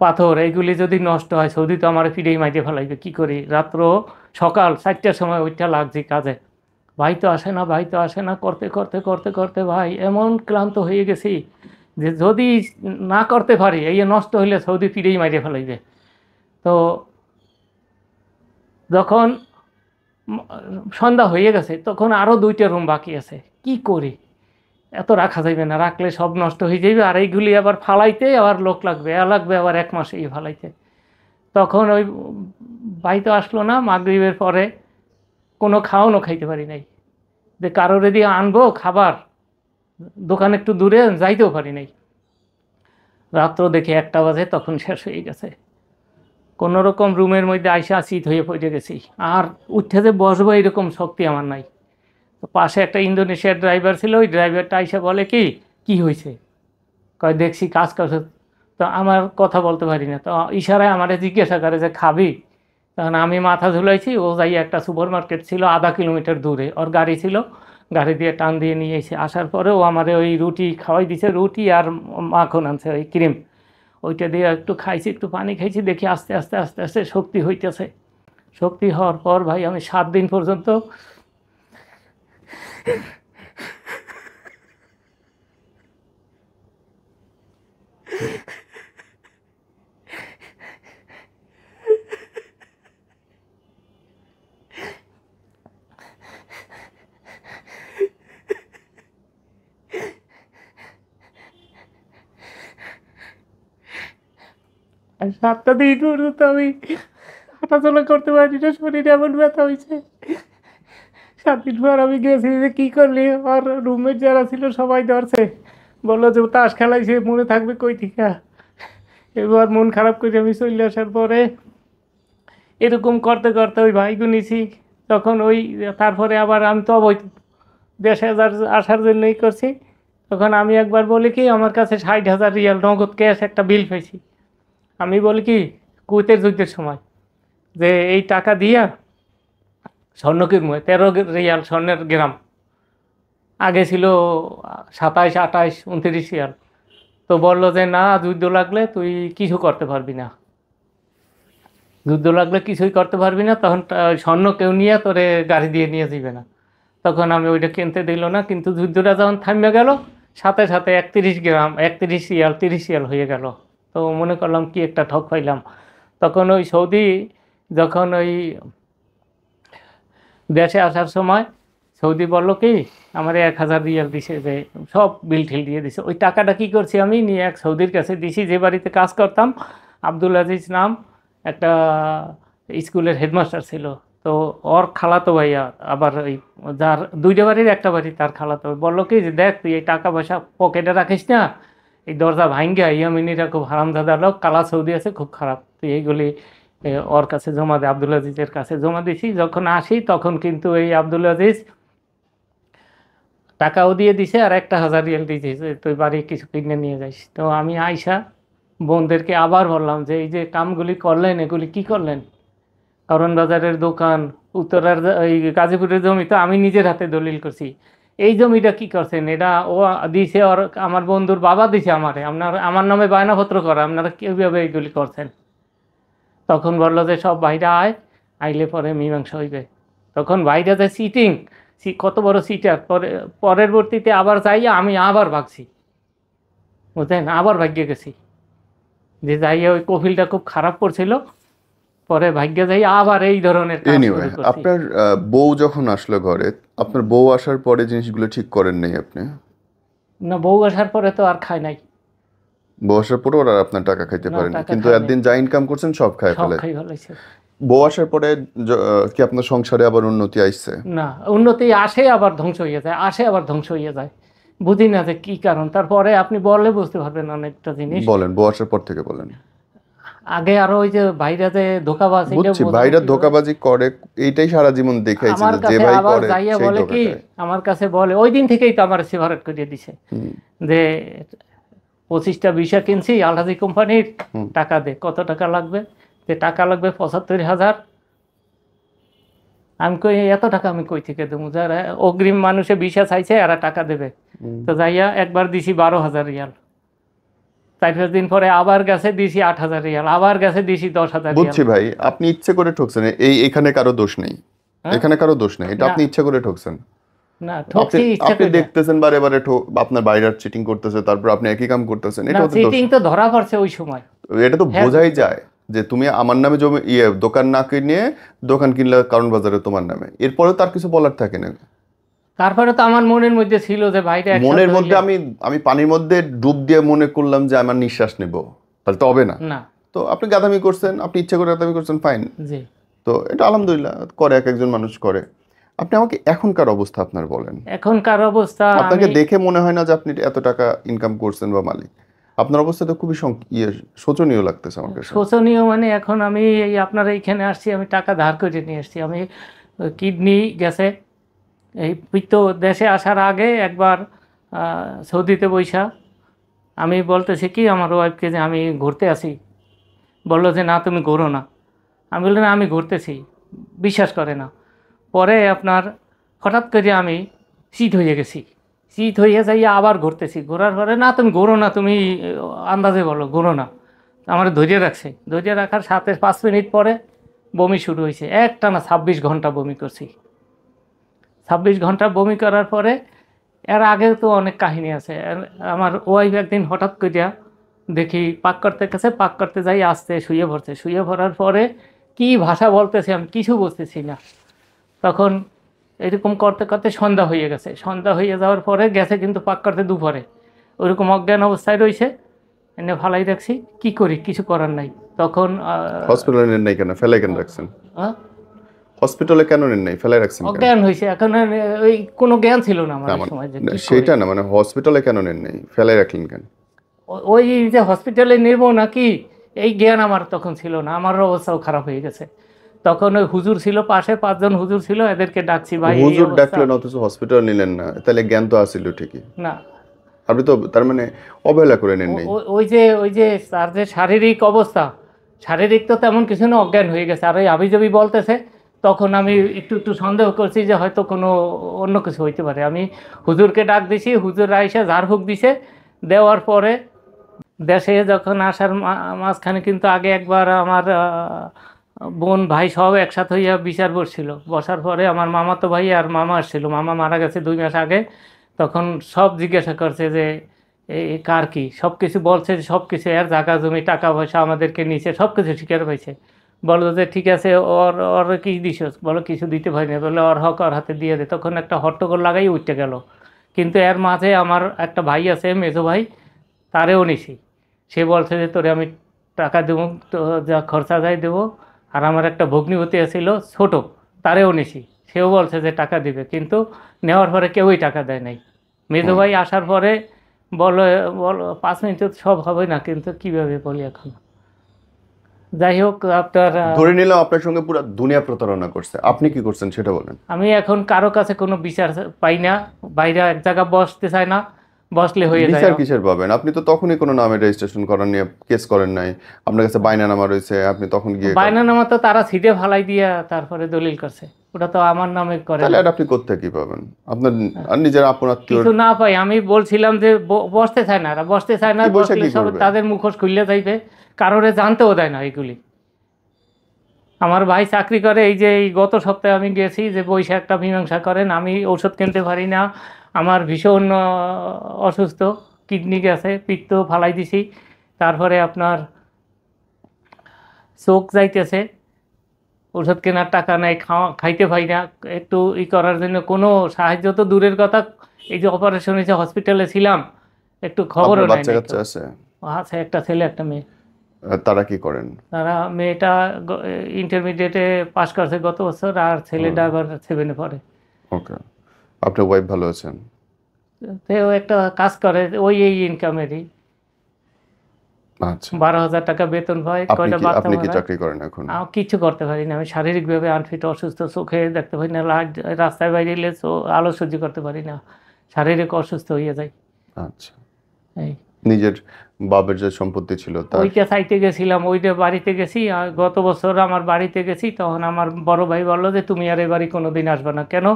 পাথর এইগুলি যদি নষ্ট হয়, সৌদি তো আমার ফিরেই মাইতে ফেলাইবে। কী করি? রাত্র সকাল 4টার সময় ওইটা লাগছি কাজে। ভাই তো আসে না, ভাই তো আসে না, করতে করতে করতে করতে ভাই এমন ক্লান্ত হয়ে গেছি যে যদি না করতে পারি এই নষ্ট হইলে সৌদি ফিরেই মাইরে ফেলাইবে। তো যখন সন্ধ্যা হয়ে গেছে তখন আরও 2টা রুম বাকি আছে। কি করি? এত রাখা যাবে না, রাখলে সব নষ্ট হয়ে যাবে। আর এইগুলি আবার ফালাইতে আবার লোক লাগবে, আবার 1 মাস এই ফালাইতে। তখন ওই ভাই তো আসলো না। মাগরিবের পরে কোনো খাওয়ানো খাইতে পারি নাই, যে কারোর দিয়ে আনবো খাবার, দোকান একটু দূরে, যাইতেও পারি নাই। রাত্র দেখে 1টা বাজে, তখন শেষ হয়ে গেছে। কোনো রকম রুমের মধ্যে আইসা শীত হয়ে পড়ে গেছি। আর উঠে যে বসবো এরকম শক্তি আমার নাই। তো পাশে একটা ইন্দোনেশিয়ার ড্রাইভার ছিল, ওই ড্রাইভারটা আইসা বলে কি হয়েছে? কয় দেখছি কাজ করছে। তো আমার কথা বলতে পারি না, তো ইশারায় আমারে জিজ্ঞাসা করে যে খাবি? তখন আমি মাথা ঝুলাইছি। ও যাই একটা সুপার মার্কেট ছিল 1/2 কিলোমিটার দূরে, ওর গাড়ি ছিল, গাড়ি দিয়ে টান দিয়ে নিয়ে এসে আসার পরে ও আমারে ওই রুটি খাওয়াই দিছে, রুটি আর মাখন আনছে, ওই ক্রিম, ওইটা দিয়ে একটু খাইছি, একটু পানি খাইছি। দেখি আস্তে আস্তে আস্তে আস্তে শক্তি হইতেছে। শক্তি হওয়ার পর ভাই আমি 7 দিন পর্যন্ত আর 7টা দিন পর্যন্ত আমি হাঁটাচলা করতে পারি না, শরীরে এমন ব্যথা হয়েছে। 7 দিন পর আমি গেছি, যে কী করলি? আর রুমমেট যারা ছিল সবাই ধরছে, বললো যে তাস খেলাইছে, মনে থাকবে কই থেকে। এবার মন খারাপ করে আমি চলে আসার পরে এরকম করতে করতে ওই ভাইগু নিছি। তখন ওই তারপরে আবার আমি তো ওই দেশে আসার জন্যই করছি। তখন আমি একবার বলি কি, আমার কাছে 60,000 রিয়াল নগদ ক্যাশ একটা বিল পেয়েছি। আমি বলি কি, কুয়েতের যুদ্ধের সময় যে এই টাকা দিয়া স্বর্ণ কিনবো, 13 রিয়াল স্বর্ণের গ্রাম। আগে ছিল 27, 28, 29 রিয়াল। তো বললো যে না, যুদ্ধ লাগলে তুই কিছু করতে পারবি না, যুদ্ধ লাগলে কিছুই করতে পারবি না। তখন স্বর্ণ কেউ নিয়ে তোরে গাড়ি দিয়ে নিয়ে যাবে না। তখন আমি ওইটা কিনতে দিল না। কিন্তু যুদ্ধটা যখন থামে গেল, সাথে সাথে 31 গ্রাম, 31 রিয়াল, 30 রিয়াল হয়ে গেল। তো মনে করলাম কি একটা ঠক পাইলাম। তখন ওই সৌদি যখন ওই দেশে আসার সময় সৌদি বললো কি আমার 1000 রিয়াল দিছে, যে সব বিল ঠিল দিয়ে দিছে। ওই টাকাটা কি করছি আমি নিয়ে এক সৌদির কাছে দিছি, যে বাড়িতে কাজ করতাম, আব্দুল আজিজ নাম, একটা স্কুলের হেডমাস্টার ছিল। তো ওর খালাতো ভাইয়া, আবার ওই যার দুইটা বাড়ির একটা বাড়ি তার খালাতো ভাই বললো কি যে দেখ তুই এই টাকা পয়সা পকেটে রাখিস না, এই দরজা ভাঙ্গা, ইয়ামিনীরা খুব হারামজাদা লোক, কালা সৌদি আছে খুব খারাপ, তুই এইগুলি ওর কাছে জমা দে, আব্দুল আজিজের কাছে জমা দিছি। যখন আসি তখন কিন্তু এই আব্দুল আজিজ টাকাও দিয়ে দিছে আর 1000 রিয়াল দিয়ে দিয়েছে, তুই বাড়ি কিছু কিনে নিয়ে যাইস। তো আমি আইসা বোনদেরকে আবার বললাম যে এই যে কামগুলি করলেন এগুলি কি করলেন? কারণ বাজারের দোকান, উত্তরার এই গাজীপুরের জমি তো আমি নিজের হাতে দলিল করছি, এই জমিটা কি করছেন? এটা ও দিছে, ওর আমার বন্ধুর বাবা দিছে আমারে, আমার নামে বায়নাপত্র করা, আপনারা কীভাবে এইগুলি করছেন? তখন বললো যে সব ভাইরা আইলে পরে মীমাংসা হইবে। তখন ভাইরা যে সিটিং, কত বড় সিটার, পরবর্তীতে আবার যাইয়া আমি আবার ভাগছি, বুঝলেন, আবার ভাগ্যে গেছি, যে যাইয়া ওই কফিলটা খুব খারাপ করছিল, পরে ভাগ্যে যাই আবার এই ধরনের কাজ এনিওয়ে, শুরু করছি। আপনার বউ যখন আসলো ঘরে, আপনার বউ আসার পরে জিনিসগুলো ঠিক করেন নাই আপনি? না, বউ আসার পরে তো আর খাই নাই, বউ আসার পরে ওরা আপনার টাকা খাইতে না, পারেন, টাকা কিন্তু খাই একদিন যা ইনকাম করছেন সব খায় সব ফেলে। খাই ফেলাইছে। বউ আসার পরে কি আপনার সংসারে আবার উন্নতি আসছে? না, উন্নতি আসে আবার ধ্বংস হয়ে যায়, আসে আবার ধ্বংস হয়ে যায়, বুঝি না যে কি কারণ। তারপরে আপনি বললে বুঝতে পারবেন অনেকটা জিনিস। বলেন, বউ আসার পর থেকে বলেন। আগে আরো ওই যে ভাইরা যে ধোকাবাজ, এটা বুঝছি, বোঝানো ভাইরা ছিল। ধোকাবাজি করে, এইটাই সারা জীবন দেখাইছে আমার যে কাছে ভাই আবার করে যাইয়া সেই বলে ধোকা কি, খায়। আমার কাছে বলে ওই দিন থেকেই তো আমার সিগারেট করিয়ে দিছে, যে 25টা ভিসা কিনছি আলহাজি কোম্পানির, টাকা দে, কত টাকা লাগবে? যে টাকা লাগবে 75,000। আমি কই এত টাকা আমি কই থেকে দেবো? যারা অগ্রিম মানুষে ভিসা চাইছে এরা টাকা দেবে। তো যাইয়া একবার দিছি 12,000 রিয়াল, 4-5 দিন পরে আবার গেছে দিছি 8,000 রিয়াল, আবার গেছে দিছি 10,000 রিয়াল। বুঝছি ভাই, আপনি ইচ্ছে করে ঠকছেন, এখানে কারো দোষ নেই, এখানে কারো দোষ নেই, এটা না। আপনি ইচ্ছে করে ঠকছেন। না, আপনি ঠকছি ইচ্ছা আপনি করে। দেখতেছেন বারে বারে আপনার বাইরে চিটিং করতেছে, তারপর আপনি একই কাম করতেছেন, না, এটা তো দোষ। চিটিং তো ধরা পড়ছে ওই সময়। এটা তো হ্যাঁ। বোঝাই যায় যে তুমি আমার নামে জমি দোকান না কিনে দোকান কিনলে কারণ বাজারে তোমার নামে, এরপরেও তার কিছু বলার থাকে না। তারপরে তো আমার মনের মধ্যে ছিল যে ভাইটা একসাথে মনের মধ্যে হইলে- আমি পানির মধ্যে ডুব দিয়ে মনে করলাম যে আমার নিঃশ্বাস নেব, তাহলে তো হবে না। না, তো আপনি গাদামি করছেন, আপনি ইচ্ছে করে গাদামি করছেন, ফাইন। জি। তো এটা আলহামদুলিল্লাহ, করে এক একজন মানুষ করে। আপনি আমাকে এখনকার অবস্থা আপনার বলেন। এখনকার অবস্থা আপনাকে আমি দেখে মনে হয় না যে আপনি এত টাকা ইনকাম করছেন বা মালিক। আপনার অবস্থা তো খুবই শোচনীয় লাগতেছে আমার কাছে। শোচনীয় মানে এখন আমি এই আপনার এইখানে আসছি, আমি টাকা ধার করে নিয়ে আসছি, আমি কিডনি গেছে, এই পিত্ত দেশে আসার আগে একবার সৌদিতে বৈশা আমি বলতেছি কি আমার ওয়াইফকে যে আমি ঘুরতে আসি, বললো যে না তুমি ঘোরো না। আমি বললাম না আমি ঘুরতেছি, বিশ্বাস করে না। পরে আপনার হঠাৎ করে আমি শীত হয়ে গেছি, শীত হয়ে যাইয়া আবার ঘুরতেছি, ঘোরার পরে না তুমি ঘোরো না, তুমি আন্দাজে বলো ঘোরো না। আমার ধৈর্য রাখছে, ধৈর্য রাখার সাথে 5 মিনিট পরে বমি শুরু হয়েছে, একটানা 26 ঘন্টা বমি করছি। 26 ঘন্টা বমি করার পরে এর আগে তো অনেক কাহিনী আছে। আমার ওয়াইফ একদিন হঠাৎ করিয়া দেখি পাক করতে গেছে, পাক করতে যাই আসতে শুয়ে পড়ছে, শুয়ে পড়ার পরে কি ভাষা বলতেছে আমি কিছু বুঝতেছি না। তখন এরকম করতে করতে সন্ধ্যা হয়ে গেছে, সন্ধ্যা হয়ে যাওয়ার পরে গেছে কিন্তু পাক করতে দুপুরে, ওইরকম অজ্ঞান অবস্থায় রয়েছে, এনে ভালাই রাখছি, কি করি কিছু করার নাই। তখন হসপিটালে নেন নাই কেন, ফেলাই কেন রাখছেন? হসপিটালে কেন নেন নাই, ফেলাই রাখছেন কেন? অজ্ঞান হয়েছে, এখন ওই কোনো জ্ঞান ছিল না আমার না, ওই সময় যে না, কি সেটা করি। না, মানে হসপিটালে কেন নেন নাই, ফেলাই রাখলেন কেন? ওই যে হসপিটালে নেবো নাকি এই জ্ঞান আমার তখন ছিল না, আমার অবস্থাও খারাপ হয়ে গেছে। তখন ওই হুজুর ছিল পাশে, 5 জন হুজুর ছিল, এদেরকে ডাকছি ভাই এই হুজুর অবস্থা। ডাকলেন অথচ হসপিটাল নিলেন না, তাহলে জ্ঞান তো আসিল ঠিকই, না, আপনি তো তার মানে অবহেলা করে নেন নাই। ওই যে তার যে শারীরিক অবস্থা, শারীরিক তো তেমন কিছু না, অজ্ঞান হয়ে গেছে। আর ওই আবিজাবি বলতেছে, তখন আমি একটু একটু সন্দেহ করছি যে হয়তো কোনো অন্য কিছু হইতে পারে। আমি হুজুরকে ডাক দিছি, হুজুর আইসা ঝাড়ফুঁক দিছে, দেওয়ার পরে দেশে যখন আসার মাঝখানে কিন্তু আগে একবার আমার বোন ভাই সব একসাথে হইয়া বিচার বসছিল, বসার পরে আমার মামাতো ভাই আর মামা আসছিল, মামা মারা গেছে 2 মাস আগে। তখন সব জিজ্ঞাসা করছে যে এই কার কি, সব কিছু বলছে, সব কিছু এর জায়গা জমি টাকা পয়সা আমাদেরকে নিচে সব কিছু স্বীকার পাইছে। বলো যে ঠিক আছে, ওর ওর কি দিস, বলো কিছু দিতে পারি না, বলে ওর হক ওর হাতে দিয়ে দে। তখন একটা হট্টগোল লাগাই উঠতে গেল। কিন্তু এর মাঝে আমার একটা ভাই আছে, মেজো ভাই, তারেও নিছি। সে বলছে যে তোরে আমি টাকা দেবো, তো যা খরচা যায় দেবো। আর আমার একটা ভগ্নিপতি ছিল ছোট, তারেও নিছি, সেও বলছে যে টাকা দিবে, কিন্তু নেওয়ার পরে কেউই টাকা দেয় নাই। মেজো ভাই আসার পরে বলো বলো 5 মিনিট সব হবে না, কিন্তু কিভাবে বলি এখন। যাই হোক, আপনার ধরে নিলাম আপনার সঙ্গে পুরো দুনিয়া প্রতারণা করছে, আপনি কি করছেন সেটা বলেন। আমি এখন কারো কাছে কোনো বিচার পাই না, বাইরে এক জায়গা বসতে চায় না, বসলে হয়ে যায়। বিচার কিসের পাবেন? আপনি তো তখনই কোনো নামে রেজিস্ট্রেশন করার নিয়ে কেস করেন নাই, আপনার কাছে বায়নানামা রয়েছে, আপনি তখন গিয়ে বায়নানামা তো তারা ছিটে ফালাই দিয়া তারপরে দলিল করছে, ওটা তো আমার নামে করে তাহলে না। আর আপনি কোত্থেকে কি পাবেন? আপনার আর নিজের আপন আত্মীয় কিছু না পাই। আমি বলছিলাম যে বসতে চায় না, এরা বসতে চায় না, কি বসে বসলে কি সব করবে? তাদের মুখোশ খুললে যাইবে, কারোরে জানতেও দেয় না এগুলি। আমার ভাই চাকরি করে, এই যে এই গত সপ্তাহে আমি গেছি যে বৈশাখ একটা মীমাংসা করেন, আমি ঔষধ কিনতে পারি না, আমার ভীষণ অসুস্থ, কিডনি গেছে, পিত্ত ফালাই দিছি, তারপরে আপনার চোখ যাইতেছে, ওষুধ কেনার টাকা নাই, খাইতে পাই না, একটু করার জন্য কোনো সাহায্য তো দূরের কথা, এই যে অপারেশন হয়েছে হসপিটালে ছিলাম, একটু খবরও আপনার নেয় বাচ্চা নাই কাচ্চা কেউ। আছে? আছে একটা ছেলে একটা মেয়ে। তারা কি করেন? তারা মেয়েটা ইন্টারমিডিয়েটে পাশ করছে গত বছর, আর ছেলেটা আবার 7-এ পড়ে। ওকে, আপনার ওয়াইফ ভালো আছেন? তো একটা কাজ করে, ওই এই ইনকামেরই আচ্ছা, 12,000 টাকা বেতন পায়, কয়টা বাচ্চা আপনি কি মারা। চাকরি করেন এখন? আমি কিচ্ছু করতে পারি না, আমি শারীরিকভাবে আনফিট, অসুস্থ, চোখে দেখতে পারি না, রাস্তায় বাইরে এলে আলো সহ্য করতে পারি না, শারীরিক অসুস্থ হয়ে যায়। আচ্ছা, এই নিজের বাবার যে সম্পত্তি ছিল তার ওইটা চাইতে গেছিলাম, ওইটা বাড়িতে গেছি, আর গত বছর আমার বাড়িতে গেছি, তখন আমার বড় ভাই বললো যে তুমি আর এবারই কোনো দিন আসবে না। কেন?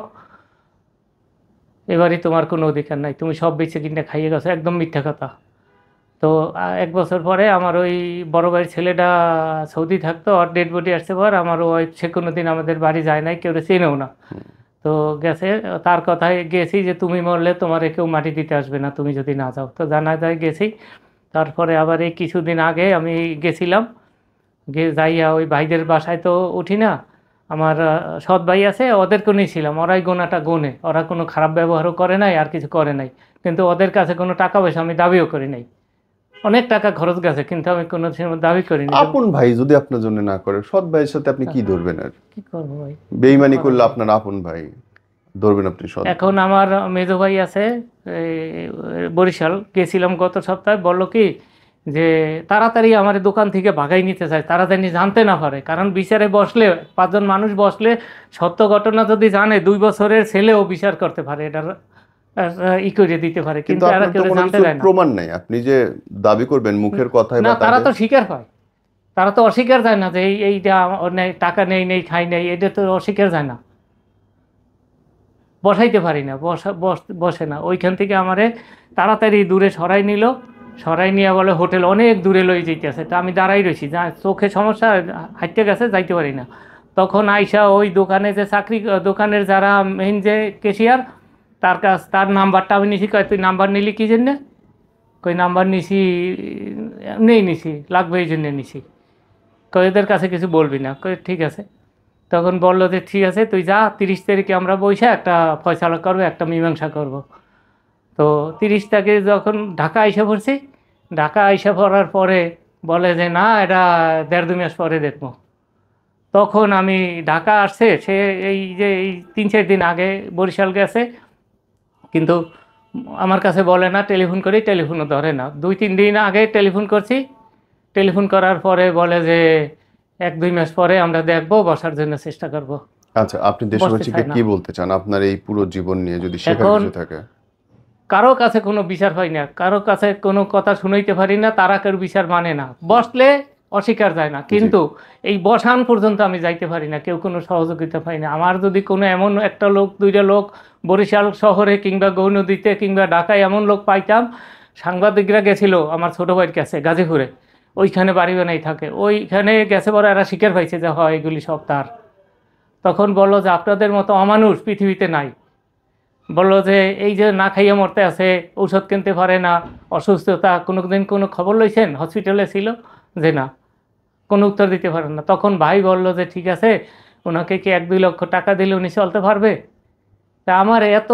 এবারই তোমার কোনো অধিকার নাই, তুমি সব বেঁচে কিনে খাইয়ে গেছো। একদম মিথ্যা কথা। তো 1 বছর পরে আমার ওই বড় ভাইয়ের ছেলেটা সৌদি থাকতো, ওর ডেড বডি আসছে পর আমার ওয়াইফ সে কোনো দিন আমাদের বাড়ি যায় নাই, কেউ চেনেও না। তো গেছে, তার কথায় গেছি যে তুমি মরলে তোমার কেউ মাটি দিতে আসবে না তুমি যদি না যাও। তো জানা যায় গেছি। তারপরে আবার এই কিছুদিন আগে আমি গেছিলাম, যাইয়া ওই ভাইদের বাসায় তো উঠি না, আমার সৎ ভাই আছে, ওদেরকে নিয়েছিলাম, ওরাই গোনাটা গোনে, ওরা কোনো খারাপ ব্যবহারও করে নাই আর কিছু করে নাই, কিন্তু ওদের কাছে কোনো টাকা পয়সা আমি দাবিও করি নাই। অনেক টাকা খরচ গেছে, কিন্তু আমি কোনো সময় দাবি করিনি। আপন ভাই যদি আপনার জন্য না করে, সৎ ভাইয়ের সাথে আপনি কি ধরবেন? আর কি করবো ভাই, বেইমানি করলে আপনার আপন ভাই ধরবেন আপনি সৎ? এখন আমার মেজো ভাই আছে এই বরিশাল, গেছিলাম গত সপ্তাহে, বললো কি যে তাড়াতাড়ি আমার দোকান থেকে ভাগাই নিতে চায়, তাড়াতাড়ি জানতে না পারে, কারণ বিচারে বসলে 5 জন মানুষ বসলে সত্য ঘটনা যদি জানে 2 বছরের ছেলেও বিচার করতে পারে, এটার করে দিতে পারে, কিন্তু কিন্তু এরা আপনার তো কেউ কোনো জানতে কিছু দেয় না। প্রমাণ নাই, আপনি যে দাবি করবেন মুখের কথায় না, বা তারা তো তাদের স্বীকার হয়, তারা তো অস্বীকার যায় না যে এইটা ওর নেই, টাকা নেই নেই খাই নেই, এটা তো অস্বীকার যায় না। বসাইতে পারি না, বসে না। ওইখান থেকে আমারে তাড়াতাড়ি দূরে সরাই নিল, সরাই নিয়ে বলে হোটেল অনেক দূরে লই যাইতেছে। তা আমি দাঁড়াই রয়েছি, যা চোখে সমস্যা, হাঁটতে গেছে, যাইতে পারি না। তখন আইসা ওই দোকানে যে চাকরি, দোকানের যারা মেইন যে ক্যাশিয়ার, তার নাম্বারটা আমি নিছি। কয় তুই নাম্বার নিলি কী জন্যে? কই নাম্বার নিছি, নিছি, লাগবে এই জন্যে নিছি। কই এদের কাছে কিছু বলবি না। কই ঠিক আছে। তখন বললো যে ঠিক আছে তুই যা, 30 তারিখে আমরা বসে একটা ফয়সালা করবো, একটা মীমাংসা করব। তো 30 তারিখে যখন ঢাকা আইসা পড়ছি, ঢাকা আইসা পড়ার পরে বলে যে না, এটা 1.5-2 মাস পরে দেখবো। তখন আমি ঢাকা আসছে, সে এই যে এই 3-4 দিন আগে বরিশাল গেছে, কিন্তু আমার কাছে বলে না, টেলিফোন করি, টেলিফোনও ধরে না। 2-3 দিন আগে টেলিফোন করছি, টেলিফোন করার পরে বলে যে 1-2 মাস পরে আমরা দেখবো, বসার জন্য চেষ্টা করব। আচ্ছা, আপনি দেশবাসীকে কি বলতে চান আপনার এই পুরো জীবন নিয়ে, যদি শেখার এখন কিছু থাকে? কারো কাছে কোনো বিচার পাই না, কারো কাছে কোনো কথা শুনাইতে পারি না, তারা কেউ বিচার মানে না, বসলে অস্বীকার যায় না, কিন্তু এই বসান পর্যন্ত আমি যাইতে পারি না, কেউ কোনো সহযোগিতা পাই না। আমার যদি কোনো এমন একটা লোক, 2টা লোক বরিশাল শহরে কিংবা গৌনদীতে কিংবা ঢাকায় এমন লোক পাইতাম, সাংবাদিকরা গেছিল আমার ছোটো ভাইয়ের কাছে গাজীপুরে, ওইখানে বাড়ি বানাই থাকে, ওইখানে গেছে বড়, এরা স্বীকার পাইছে যে হয় এগুলি সব তার। তখন বললো যে আপনাদের মতো অমানুষ পৃথিবীতে নাই। বললো যে এই যে না খাইয়ে মরতে আছে, ঔষধ কিনতে পারে না, অসুস্থতা, কোনো দিন কোনো খবর লইছেন? হসপিটালে ছিল যে না। কোনো উত্তর দিতে পারেন না। তখন ভাই বলল যে ঠিক আছে, ওনাকে কি 1-2 লক্ষ টাকা দিলে উনি চলতে পারবে? তা আমার এত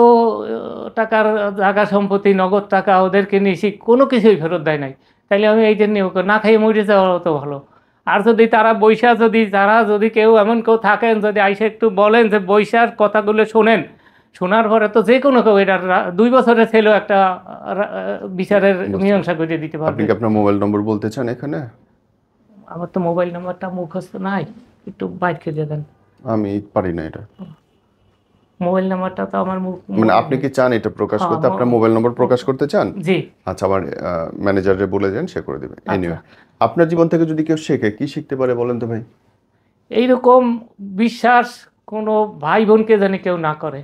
টাকার জায়গা সম্পত্তি, নগদ টাকা ওদেরকে নিয়েছি, কোনো কিছুই ফেরত দেয় নাই। তাইলে আমি এই জন্য না খাইয়ে মরে যাওয়া তো ভালো। আর যদি তারা বৈশা, যদি কেউ এমন কেউ থাকেন, যদি আইসে একটু বলেন যে বৈশার কথাগুলো শোনেন, শোনার পরে তো যে কোনো কেউ এটা 2 বছরের ছেলেও একটা বিচারের মীমাংসা করে দিতে আপনি পারবে। কি আপনার মোবাইল নম্বর বলতে চান এখানে? আমার তো মোবাইল নাম্বারটা মুখস্থ নাই, একটু বাইর করে দেন। আমি পারি না এটা। মোবাইল নাম্বারটা তো আমার মানে আপনি কি চান এটা প্রকাশ হ্যাঁ, করতে? আপনার মোবাইল নম্বর প্রকাশ করতে চান? জি। আচ্ছা, আমার ম্যানেজারে বলে দেন, সে করে দেবে। এনিওয়ে, আপনার জীবন থেকে যদি কেউ শেখে, কি শিখতে পারে বলেন তো ভাই? এইরকম বিশ্বাস কোনো ভাই বোনকে জানি কেউ না করে,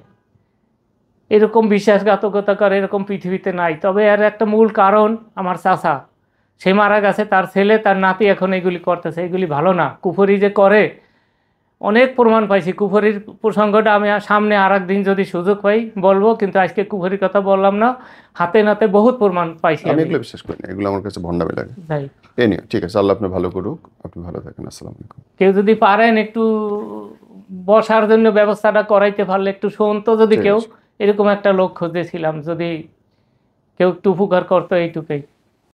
এরকম বিশ্বাসঘাতকতা করে এরকম পৃথিবীতে নাই। তবে এর একটা মূল কারণ আমার চাচা, সে মারা গেছে, তার ছেলে তার নাতি এখন এগুলি করতেছে, এগুলি ভালো না। কুফরি যে করে অনেক প্রমাণ পাইছি। কুফরির প্রসঙ্গটা আমি সামনে আর একদিন যদি সুযোগ পাই বলবো, কিন্তু আজকে কুফরির কথা বললাম না। হাতে নাতে বহুত প্রমাণ পাইছি আমি আমি। এগুলো বিশ্বাস করি না, এগুলো আমার কাছে ভণ্ডামি লাগে। তাই এনিওয়ে, ঠিক আছে, আল্লাহ আপনার ভালো করুক, আপনি ভালো থাকেন, আসসালামু আলাইকুম। কেউ যদি পারেন একটু বসার জন্য ব্যবস্থাটা করাইতে পারলে একটু শোন তো, যদি ঠিক কেউ আছে। এরকম একটা লোক খুঁজেছিলাম, যদি কেউ একটু উপকার করতো, এইটুকুই।